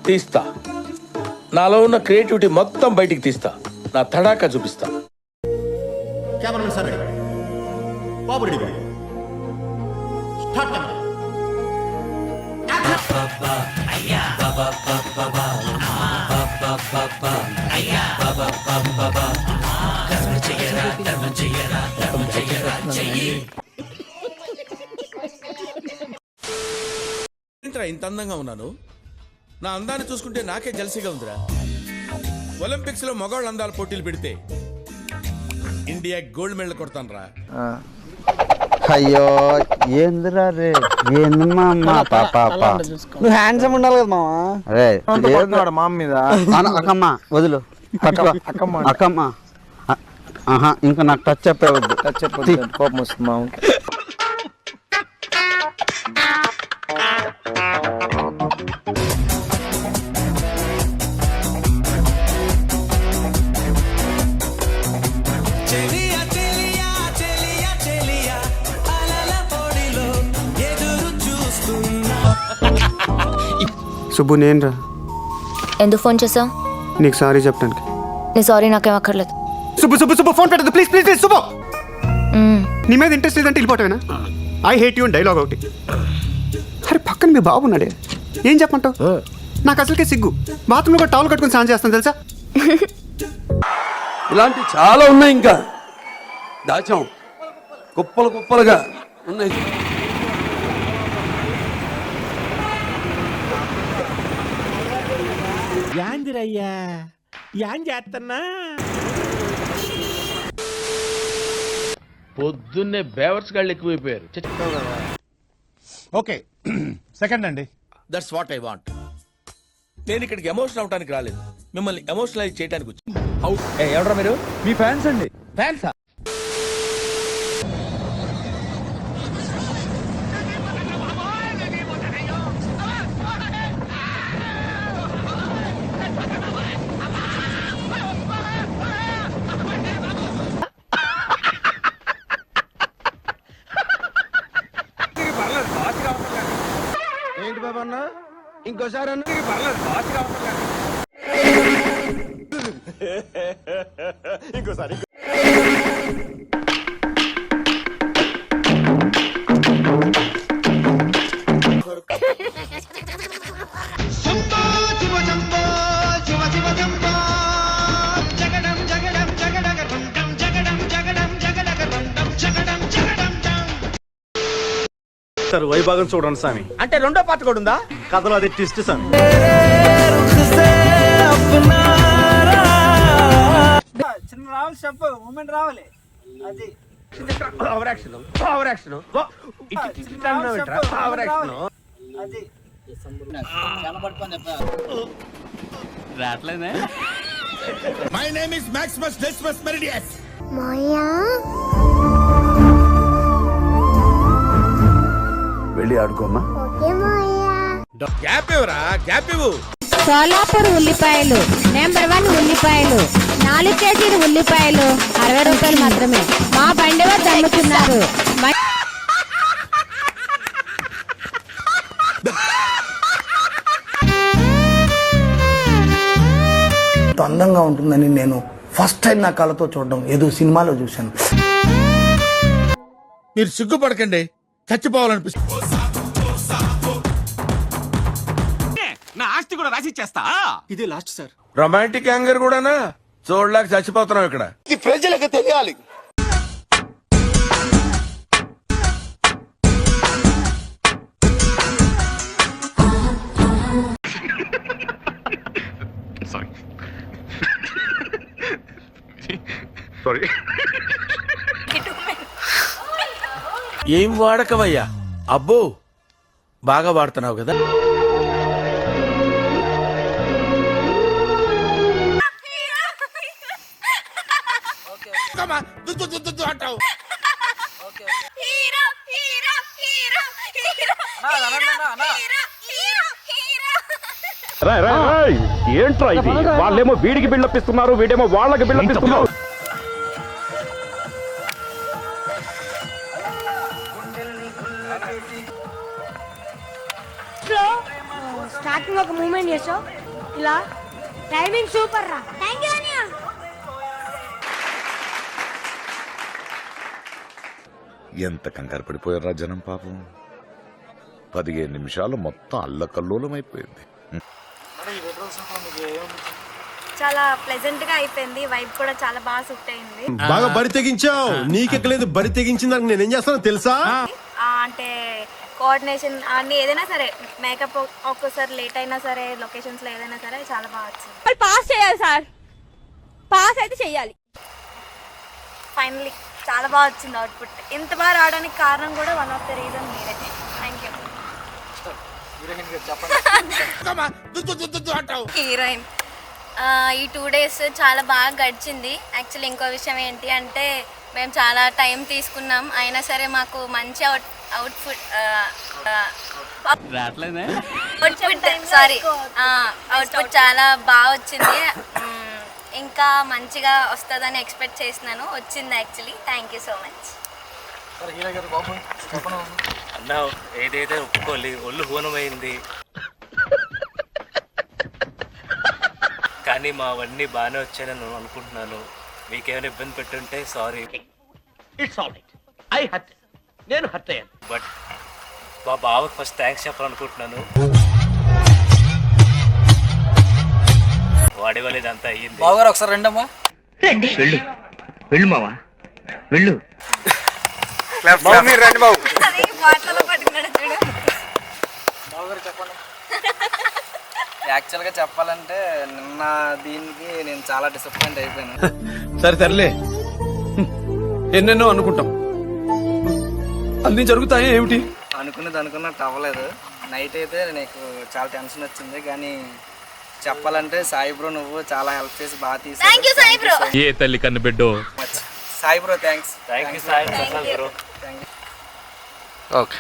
తీస్తా. నాలో ఉన్న క్రియేటివిటీ మొత్తం బయటికి తీస్తా. నా తడాకా చూపిస్తా. కెమెరామెన్ సార్ రెడీ, బాబు రెడీ, స్టార్ట్ కెమెరా. ఏంట్రా ఇంత అందంగా ఉన్నాను? నా అందాన్ని చూసుకుంటే నాకే జలసిగా ఉందిరా. ఒలింపిక్స్ లో మగవాళ్ళ అందాల పోటీలు పెడితే ఇండియా గోల్డ్ మెడల్ కొడతాను రా. అయ్యో ఏందిరా రే, ఏందమ్మా అమ్మ పాప. నువ్వు హ్యాండ్సమ్ ఉండాలి కదా మావా. అరే మా మీద అక్కమ్మ వదులు, అక్కమ్మ. ఆహా, ఇంకా నాకు టచ్ చెప్పవద్దు. టచ్ చెప్పొద్దు, కోపం వస్తుంది మామ. సుబ్బు నేను రా. ఎందుకు ఫోన్ చేసావు? నీకు సారీ చెప్పడానికి. నీ సారీ నాకేం అక్కర్లేదు. సుబ్బు సుబ్బు సుబ్బు ఫోన్ పెట్టదు ప్లీజ్ ప్లీజ్ ప్లీజ్. సుబ్బు నీ మీద ఇంట్రెస్ట్ లేదంటే వెళ్ళిపోతావేనా? ఐ హేట్ యూ అని డైలాగ్ ఒకటి. అరే పక్కన మీ బాబు ఉన్నాడే, ఏం చెప్పంటావు? నాకు అసలుకే సిగ్గు. బాత్రూంలో కూడా టవల్ కట్టుకుని స్నానం చేస్తాను తెలుసా? ఇలాంటి చాలా ఉన్నాయి, ఇంకా దాచాం కుప్పలు కుప్పలుగా ఉన్నాయి. యాందిరయ్యా యాన్ చేస్తున్నా. పొద్దున్నే బేవర్స్ గాళ్ళు ఎక్కువైపోయారు. ఓకే సెకండ్ అండి. That's what I want. నేను ఇక్కడికి ఎమోషనల్ అవడానికి రాలేదు, మిమ్మల్ని ఎమోషనలైజ్ చేయడానికి వచ్చి. ఎవరా మీరు? మీ ఫ్యాన్స్ అండి. ఫ్యాన్సా? ఏంటి బాబా అన్న, ఇంకోసారి అన్న. ఇంకోసారి సార్ వైభాగం చూడండి స్వామి. అంటే రెండో పార్ట్ కూడా ఉందా? కథలో అది ట్విస్ట్ స్వామి. చిన్న రావాలి, చెప్పు మూమెంట్ రావాలి. అది over action over action over action. అది రాట్లేనే. My name is Maximus Decimus Meridius. వెళ్ళి ఆడుకోమ్మా. గ్యాప్ ఇవ్వరా, గ్యాప్ ఇవ్వు. సోలాపూర్ ఉల్లిపాయలు నెంబర్ 1 ఉల్లిపాయలు 4 కేజీలు ఉల్లిపాయలు 60 రూపాయలు మాత్రమే. మా బండి వద్ద అమ్ముతున్నారు. అందంగా ఉంటుందని నేను ఫస్ట్ టైం నా కళ్ళతో చూడడం ఏదో సినిమాలో చూశాను. మీరు సిగ్గుపడకండి, చచ్చిపోవాలనిపిస్తుంది. నా ఆస్తి కూడా రాసి ఇచ్చేస్తా. ఇదే లాస్ట్ సార్. రొమాంటిక్ యాంగర్ కూడానా? చూడలేక చచ్చిపోతున్నాం ఇక్కడ. ఇది ప్రజలకు తెలియాలి. ఏం వాడకవయ్యా? అబ్బో బాగా వాడుతున్నావు కదా. అంటావు. ఏంట్రా ఇది? వాళ్ళేమో వీడికి బిల్డప్ ఇస్తున్నారు, వీడేమో వాళ్ళకి బిల్డప్ ఇస్తున్నారు. స్టార్టింగ్ ఒక మూమెంట్ చేసావు, ఇలా టైమింగ్ సూపర్ రా. థ్యాంక్ యూ అనియా. ఎంత కంగారు పడిపోయారా జనం పాపం. 15 నిమిషాలు మొత్తం అల్లకల్లోలం అయిపోయింది. చాలా ప్లెజెంట్ గా అయిపోయింది. వైబ్ కూడా చాలా బాగా సూట్ అయింది. బాగా బరి తెగించావు. నీకెక్కలేదు, బరి తెగించిన దానికి నేనేం చేస్తానో తెలుసా? అంటే కోఆర్డినేషన్ అన్ని ఏదైనా సరే, మేకప్ ఒక్కోసారి లేట్ అయినా సరే, లొకేషన్స్ లో ఏదైనా సరే చాలా బాగా వచ్చింది. పాస్ చేయాలి సార్, పాస్ అయితే చెయ్యాలి. ఫైనలీ చాలా బాగా వచ్చింది అవుట్పుట్. ఇంత బాగా రావడానికి కారణం కూడా వన్ ఆఫ్ ద రీజన్ మీరే. Thank you. హీరోయిన్ ఈ 2 days చాలా బాగా గడిచింది. యాక్చువల్లీ ఇంకో విషయం ఏంటి అంటే మేము చాలా టైం తీసుకున్నాం, అయినా సరే మాకు మంచి అవుట్పుట్ చాలా బాగా వచ్చింది. ఇంకా మంచిగా వస్తుందని ఎక్స్పెక్ట్ చేసినాను, వచ్చింది actually. Thank you so much. అన్నా ఏదైతే ఒప్పుకోవాలి, ఒళ్ళు హూనమైంది. కానీ మా అవన్నీ బాగానే వచ్చాయని నేను అనుకుంటున్నాను. మీకేమైనా ఇబ్బంది పెట్టుంటే sorry. It's all right. I hurt, నేను హర్ట్ అయ్యాను. బట్ మా బావకి ఫస్ట్ థ్యాంక్స్ చెప్పాలనుకుంటున్నాను. వాడి వల్ల ఇదంతా అయ్యింది. బావగారు ఒకసారి రండమ్మా. వెళ్ళు వెళ్ళు మావా వెళ్ళు. రండి బాబు. మాటలలో పట్టుకున్నాడు చూడు. యాక్చువల్గా చెప్పాలంటే నిన్న దీనికి నేను చాలా డిసప్పాయింట్ అయిపోయాను. సరే తరలే, ఎన్నెన్నో అనుకుంటాం, అన్ని జరుగుతాయి ఏమిటి? అనుకున్నట్టు అవ్వలేదు. నైట్ అయితే నీకు చాలా టెన్షన్ వచ్చింది, కానీ చెప్పాలంటే సాయి బ్రో నువ్వు చాలా హెల్ప్ చేసి బాగా థ్యాంక్ యూ సాయి బ్రో. ఏ తల్లి కన్ను బిడ్డో. Sai bro thanks. Thank you Sai bro. Okay.